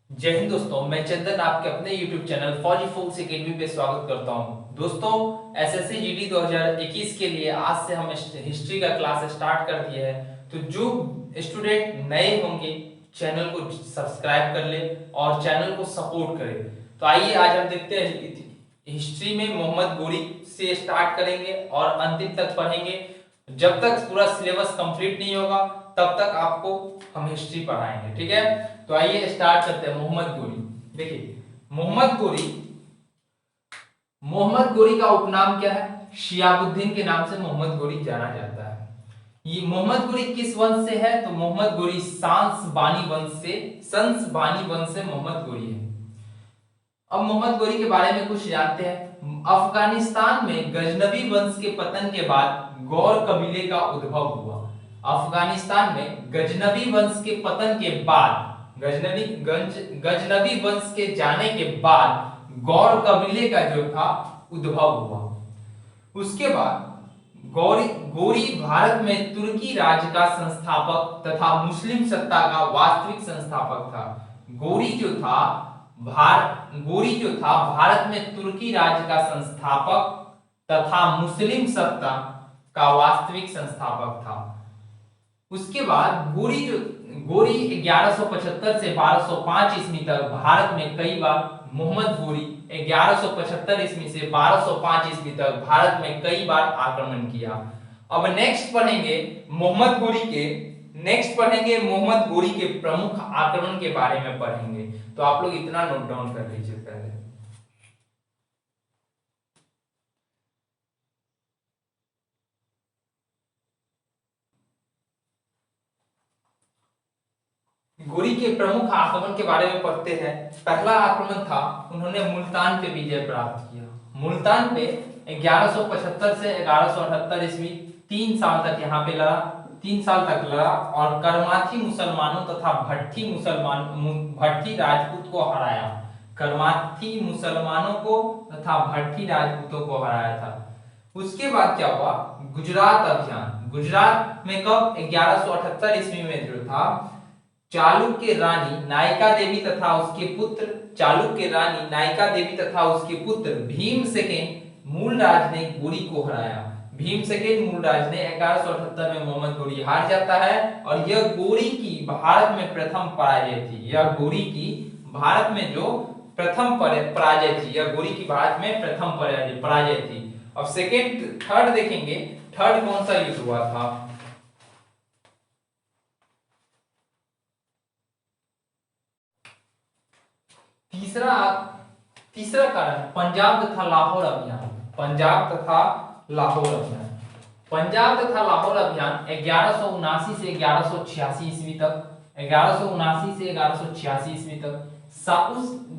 जय हिंद दोस्तों, मैं चंदन आपके अपने YouTube चैनल फौजी फोक्स एकेडमी पे स्वागत करता हूं। दोस्तों, एसएससी जीडी 2021 के लिए आज से हम हिस्ट्री का क्लास स्टार्ट कर दिए हैं। तो जो स्टूडेंट नए होंगे चैनल को सब्सक्राइब कर ले और चैनल को सपोर्ट करें। तो आइए आज हम देखते हैं हिस्ट्री में मोहम्मद गोरी से स्टार्ट करेंगे और अंतिम तक पढ़ेंगे। जब तक पूरा सिलेबस कंप्लीट नहीं होगा तब तक आपको हम हिस्ट्री पढ़ाएंगे, ठीक है। तो आइए स्टार्ट करते हैं। मोहम्मद गोरी, देखिए मोहम्मद गोरी का उपनाम क्या है? शियाबुद्दीन के नाम से मोहम्मद गोरी जाना जाता है। ये मोहम्मद गोरी किस वंश से है? तो मोहम्मद गोरी संस बानी वंश से मोहम्मद गोरी है। अब मोहम्मद गोरी के बारे में कुछ जानते हैं। अफगानिस्तान में गजनबी वंश के पतन के बाद गौर कबीले का उद्भव हुआ। अफगानिस्तान में गजनबी वंश के पतन के बाद गजनबी वंश के जाने के बाद गौर कबीले का जो था उद्भव हुआ। उसके बाद गोरी भारत में तुर्की राज का संस्थापक तथा मुस्लिम सत्ता का वास्तविक संस्थापक था। गोरी जो था भारत में तुर्की राज का संस्थापक तथा मुस्लिम सत्ता का वास्तविक संस्थापक था। उसके बाद गोरी 1175 से 1205 ईस्वी तक भारत में कई बार मोहम्मद गोरी 1175 ईस्वी से 1205 ईस्वी तक भारत में कई बार आक्रमण किया। अब नेक्स्ट मोहम्मद गोरी के प्रमुख आक्रमण के बारे में पढ़ेंगे। तो आप लोग इतना नोट डाउन कर लीजिए। पहले गोरी के प्रमुख आक्रमण के बारे में पढ़ते हैं। पहला आक्रमण था, उन्होंने मुल्तान पे विजय प्राप्त किया। मुल्तान पे 1175 से 1178 ईस्वी 3 साल तक यहाँ पे लड़ा। 3 साल तक लड़ा और करमाथी मुसलमानों तथा भट्टी राजपूत को हराया। करमाथी मुसलमानों को तथा भट्टी राजपूतों को हराया था। उसके बाद क्या हुआ? गुजरात अभियान। गुजरात में कब? 1178 ईस्वी में जो था चालुक्य रानी नायिका देवी तथा उसके पुत्र भीम सेकेंड मूलराज ने गोरी को हराया। भीम सेकेंड मूलराज ने 1178 में मोहम्मद गोरी हार जाता है और यह गोरी की भारत में प्रथम पराजय थी। यह गोरी की भारत में प्रथम पराजय थी। अब थर्ड देखेंगे। थर्ड कौन सा युद्ध हुआ था? तीसरा कारण पंजाब तथा लाहौर अभियान। पंजाब तथा लाहौर अभियान 1179 से 1186 ईस्वी तक। 1179 से 1186 ईस्वी तक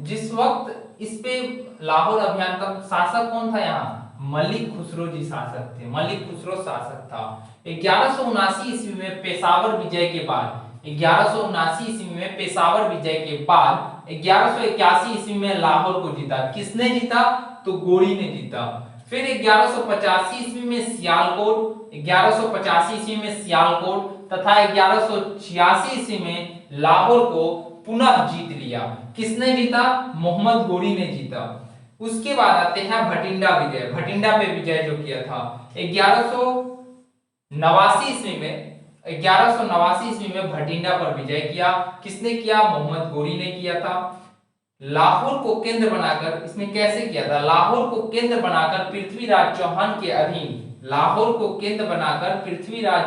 जिस वक्त इस पे लाहौर अभियान का शासक कौन था? यहाँ मलिक खुसरो जी शासक थे। मलिक खुसरो शासक था। 1179 ईस्वी में पेशावर विजय के बाद 1181 ईस्वी में लाहौर को जीता। किसने जीता? तो गोरी ने जीता। फिर 1185 ईस्वी में सियालकोट तथा 1186 ईस्वी में लाहौर को पुनः जीत लिया। किसने जीता? मोहम्मद गोरी ने जीता। उसके बाद आते हैं भटिंडा विजय। भटिंडा पे विजय जो किया था 1189 ईस्वी में भटिंडा पर विजय किया। किसने किया? मोहम्मद गोरी ने किया था। लाहौर को केंद्र बनाकर इसमें कैसे किया था? लाहौर को केंद्र बनाकर पृथ्वीराज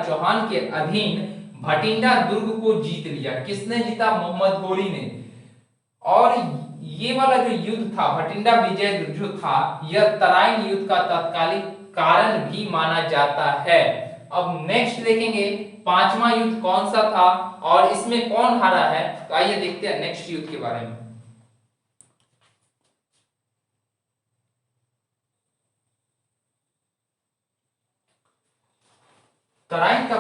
चौहान के अधीन भटिंडा दुर्ग को जीत लिया। किसने जीता? मोहम्मद गोरी ने। और ये वाला जो युद्ध था, भटिंडा विजय जो था, यह तराइन युद्ध का तत्कालिक कारण भी माना जाता है। अब नेक्स्ट देखेंगे पांचवा युद्ध कौन सा था और इसमें कौन हारा है। तो आइए देखते हैं नेक्स्ट युद्ध के बारे में। तराइन का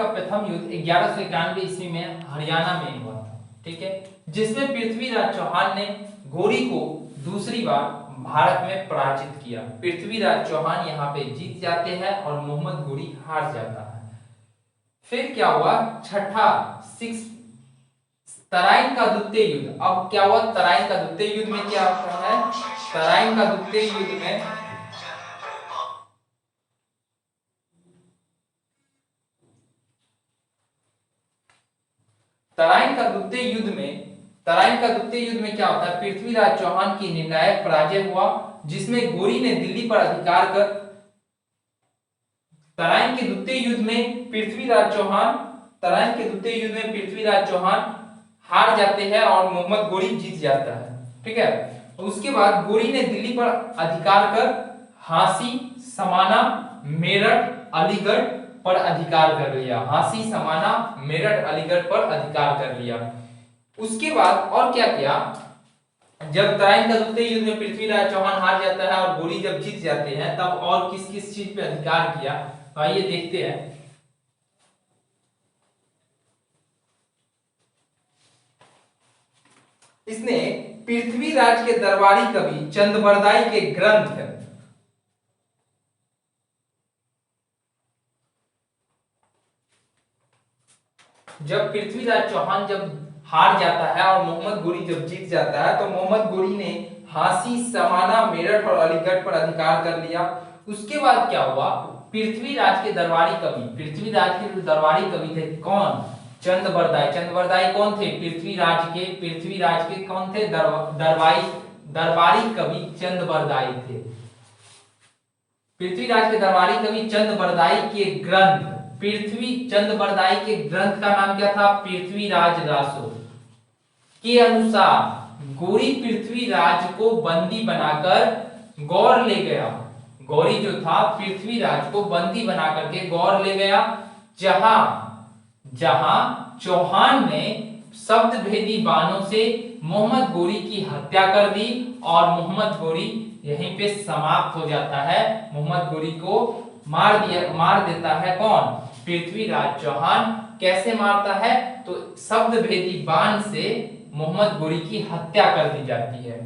प्रथम युद्ध 1191 ईस्वी में हरियाणा में हुआ था, ठीक है, जिसमें पृथ्वीराज चौहान ने गोरी को दूसरी बार भारत में पराजित किया। पृथ्वीराज चौहान यहाँ पे जीत जाते हैं और मोहम्मद गोरी हार जाता है। फिर क्या हुआ, छठा 6 तराइन का द्वितीय युद्ध। अब क्या हुआ, तराइन का द्वितीय युद्ध में क्या होता है, तराइन का द्वितीय युद्ध में तराइन का द्वितीय युद्ध में तराइन का द्वितीय युद्ध में क्या होता है, पृथ्वीराज चौहान की निर्णायक पराजय हुआ, जिसमें गोरी ने दिल्ली पर अधिकार कर तराइन के द्वितीय युद्ध में पृथ्वीराज चौहान तराइन के द्वितीय युद्ध में पृथ्वीराज चौहान हार जाते हैं और मोहम्मद गोरी जीत जाता है। ठीक है, उसके बाद गोरी ने दिल्ली पर अधिकार कर हांसी, समाना, मेरठ, अलीगढ़ पर अधिकार कर लिया। हांसी, समाना, मेरठ, अलीगढ़ पर अधिकार कर लिया। उसके बाद और क्या किया, जब तराइन का द्वितीय युद्ध में पृथ्वीराज चौहान हार जाता है और गोरी जब जीत जाते हैं, तब और किस किस चीज पे अधिकार किया, तो आइए देखते हैं। इसने पृथ्वीराज के दरबारी कवि चंदबरदाई के ग्रंथ जब पृथ्वीराज चौहान जब हार जाता है और मोहम्मद गोरी जब जीत जाता है, तो मोहम्मद गोरी ने हांसी, समाना, मेरठ और अलीगढ़ पर अधिकार कर लिया। उसके बाद क्या हुआ, पृथ्वीराज के दरबारी कवि थे कौन, चंदबरदाई कौन थे, पृथ्वीराज के कौन थे, दरबारी कवि चंदबरदाई थे। पृथ्वीराज के दरबारी कवि चंदबरदाई के ग्रंथ चंदबरदाई के ग्रंथ का नाम क्या था, पृथ्वीराज रासो के अनुसार गोरी पृथ्वीराज को बंदी बनाकर गौर ले गया। गौरी जो था पृथ्वीराज को बंदी बनाकर के गौर ले गया, जहां चौहान ने शब्द भेदी बाणों से मोहम्मद गोरी की हत्या कर दी और मोहम्मद गोरी यहीं पे समाप्त हो जाता है। मोहम्मद गोरी को मार देता है कौन, पृथ्वीराज चौहान। कैसे मारता है, तो शब्द भेदी बाण से मोहम्मद गोरी की हत्या कर दी जाती है।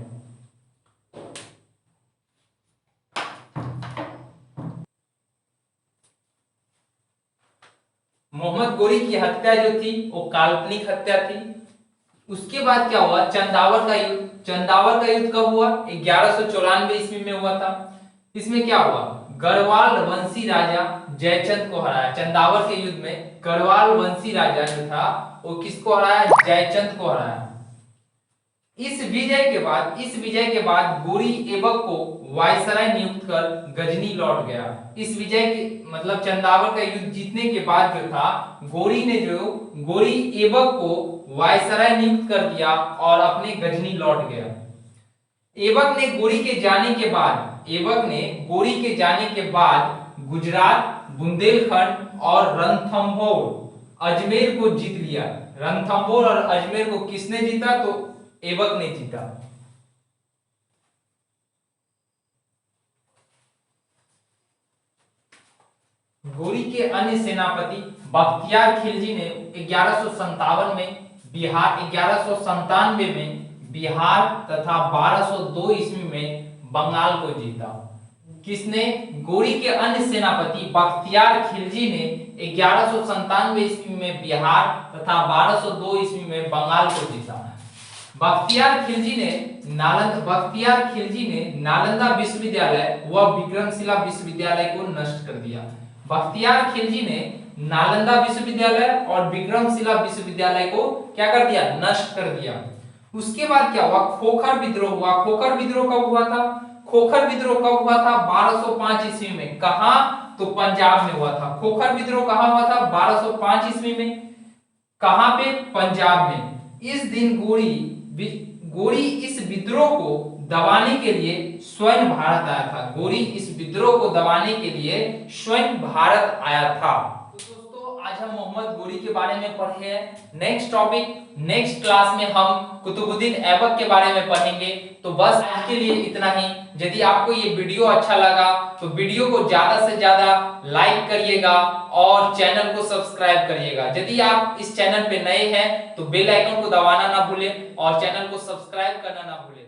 मोहम्मद गोरी की हत्या जो थी वो काल्पनिक हत्या थी। उसके बाद क्या हुआ, चंदावर का युद्ध कब हुआ, 1194 ईस्वी में हुआ था। इसमें क्या हुआ, गढ़वाल वंशी राजा जयचंद को हराया। चंदावर के युद्ध में गढ़वाल वंशी राजा जो था वो किसको हराया, जयचंद को हराया। इस विजय के बाद गोरी ऐबक को वायसराय नियुक्त कर गजनी लौट गया। इस विजय के मतलब चंदावर का युद्ध जीतने के बाद जो था, गोरी ऐबक को वायसराय नियुक्त कर दिया और अपने गजनी लौट गया। ऐबक ने गोरी के जाने के बाद गुजरात, बुंदेलखंड और रणथंभौर अजमेर को जीत लिया। रणथंभौर और अजमेर को किसने जीता, तो ऐबक ने जीता। गोरी के अन्य सेनापति बख्तियार खिलजी ने 1197 में बिहार तथा 1202 ईस्वी में बंगाल को जीता। किसने, गोरी के अन्य सेनापति बख्तियार खिलजी ने 1197 ईस्वी में बिहार तथा 1202 ईस्वी में बंगाल को जीता। बख्तियार खिलजी ने नालंदा विश्वविद्यालय व विक्रमशिला विश्वविद्यालय को नष्ट कर दिया। बख्तियार खिलजी ने नालंदा विश्वविद्यालय और विक्रमशिला विश्वविद्यालय को क्या कर दिया, नष्ट कर दिया। उसके बाद क्या हुआ, खोखर विद्रोह हुआ। खोखर विद्रोह कब हुआ था, 1205 ईस्वी में। कहा, तो पंजाब में हुआ था। खोखर विद्रोह कहां हुआ था, 1205 ईस्वी में। कहां पे, पंजाब में। इस दिन गोरी इस विद्रोह को दबाने के लिए स्वयं भारत आया था। गोरी इस विद्रोह को दबाने के लिए स्वयं भारत आया था। तो दोस्तों, आज हम मोहम्मद गोरी के बारे में पढ़े हैं। नेक्स्ट क्लास में हम कुतुबुद्दीन ऐबक के बारे में पढ़ेंगे। तो बस आज के लिए इतना ही। यदि आपको ये वीडियो अच्छा लगा तो वीडियो को ज्यादा से ज्यादा लाइक करिएगा और चैनल को सब्सक्राइब करिएगा। यदि आप इस चैनल पे नए हैं तो बेल आइकन को दबाना ना भूलें और चैनल को सब्सक्राइब करना ना भूलें।